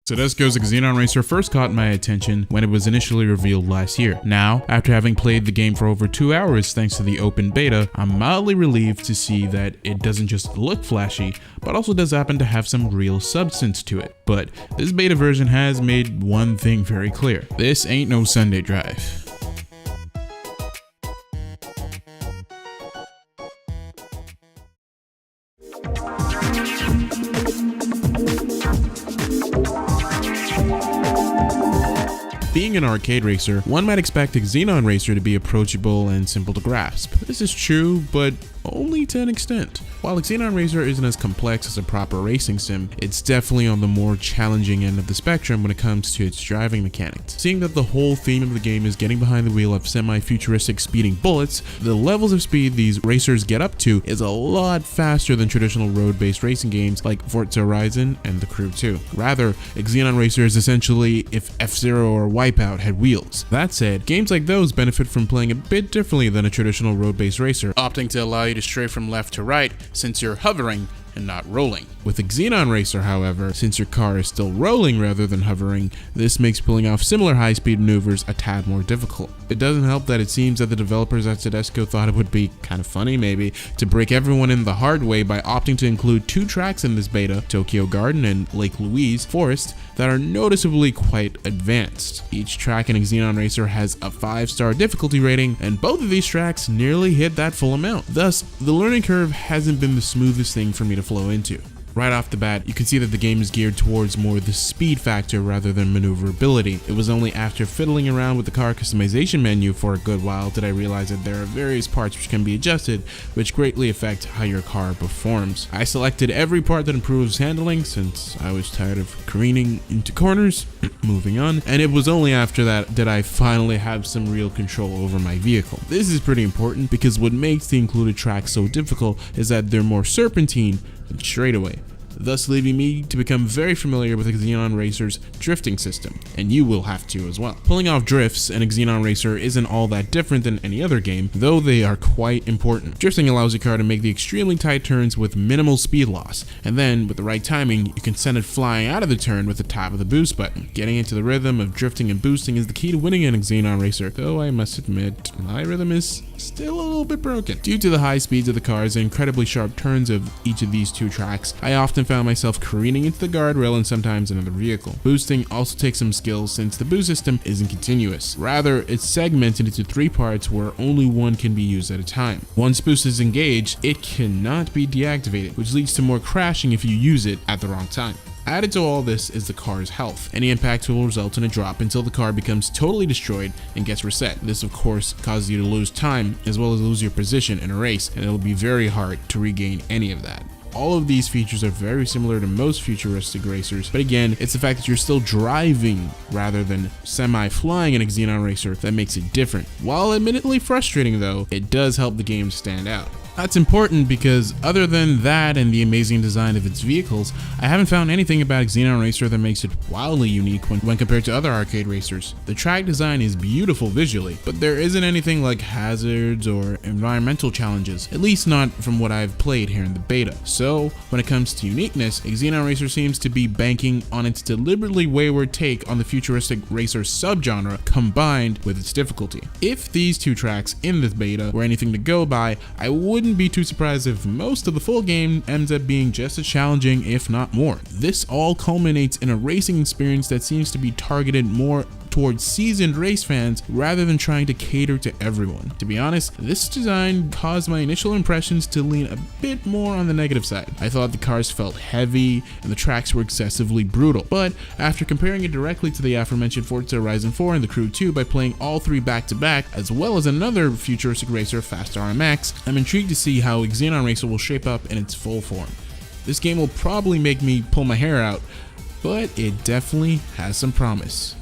Tedesco's Xenon Racer first caught my attention when it was initially revealed last year. Now, after having played the game for over 2 hours thanks to the open beta, I'm mildly relieved to see that it doesn't just look flashy, but also does happen to have some real substance to it. But this beta version has made one thing very clear: this ain't no Sunday drive. Being an arcade racer, one might expect a Xenon Racer to be approachable and simple to grasp. This is true, but only to an extent. While Xenon Racer isn't as complex as a proper racing sim, it's definitely on the more challenging end of the spectrum when it comes to its driving mechanics. Seeing that the whole theme of the game is getting behind the wheel of semi-futuristic speeding bullets, the levels of speed these racers get up to is a lot faster than traditional road-based racing games like Forza Horizon and The Crew 2. Rather, Xenon Racer is essentially if F-Zero or Wipeout had wheels. That said, games like those benefit from playing a bit differently than a traditional road-based racer, opting to allow you to stray from left to right since you're hovering and not rolling. With a Xenon Racer, however, since your car is still rolling rather than hovering, this makes pulling off similar high-speed maneuvers a tad more difficult. It doesn't help that it seems that the developers at Tedesco thought it would be kind of funny, maybe, to break everyone in the hard way by opting to include 2 tracks in this beta, Tokyo Garden and Lake Louise Forest, that are noticeably quite advanced. Each track in a Xenon Racer has a 5-star difficulty rating, and both of these tracks nearly hit that full amount. Thus, the learning curve hasn't been the smoothest thing for me to flow into. Right off the bat, you can see that the game is geared towards more the speed factor rather than maneuverability. It was only after fiddling around with the car customization menu for a good while did I realize that there are various parts which can be adjusted, which greatly affect how your car performs. I selected every part that improves handling since I was tired of careening into corners, moving on, and it was only after that did I finally have some real control over my vehicle. This is pretty important because what makes the included tracks so difficult is that they're more serpentine than straightaway, thus leaving me to become very familiar with Xenon Racer's drifting system, and you will have to as well. Pulling off drifts in a Xenon Racer isn't all that different than any other game, though they are quite important. Drifting allows your car to make the extremely tight turns with minimal speed loss, and then with the right timing, you can send it flying out of the turn with the tap of the boost button. Getting into the rhythm of drifting and boosting is the key to winning in a Xenon Racer, though I must admit, my rhythm is still a little bit broken. Due to the high speeds of the cars and incredibly sharp turns of each of these 2 tracks, I often found myself careening into the guardrail and sometimes another vehicle. Boosting also takes some skills since the boost system isn't continuous. Rather, it's segmented into 3 parts where only one can be used at a time. Once boost is engaged, it cannot be deactivated, which leads to more crashing if you use it at the wrong time. Added to all this is the car's health. Any impact will result in a drop until the car becomes totally destroyed and gets reset. This of course causes you to lose time as well as lose your position in a race, and it'll be very hard to regain any of that. All of these features are very similar to most futuristic racers, but again, it's the fact that you're still driving rather than semi-flying in a Xenon Racer that makes it different. While admittedly frustrating though, it does help the game stand out. That's important because other than that and the amazing design of its vehicles, I haven't found anything about Xenon Racer that makes it wildly unique when compared to other arcade racers. The track design is beautiful visually, but there isn't anything like hazards or environmental challenges, at least not from what I've played here in the beta. So when it comes to uniqueness, Xenon Racer seems to be banking on its deliberately wayward take on the futuristic racer subgenre combined with its difficulty. If these 2 tracks in this beta were anything to go by, I wouldn't be too surprised if most of the full game ends up being just as challenging, if not more. This all culminates in a racing experience that seems to be targeted more towards seasoned race fans rather than trying to cater to everyone. To be honest, this design caused my initial impressions to lean a bit more on the negative side. I thought the cars felt heavy and the tracks were excessively brutal, but after comparing it directly to the aforementioned Forza Horizon 4 and The Crew 2 by playing all 3 back to back, as well as another futuristic racer, Fast RMX, I'm intrigued to see how Xenon Racer will shape up in its full form. This game will probably make me pull my hair out, but it definitely has some promise.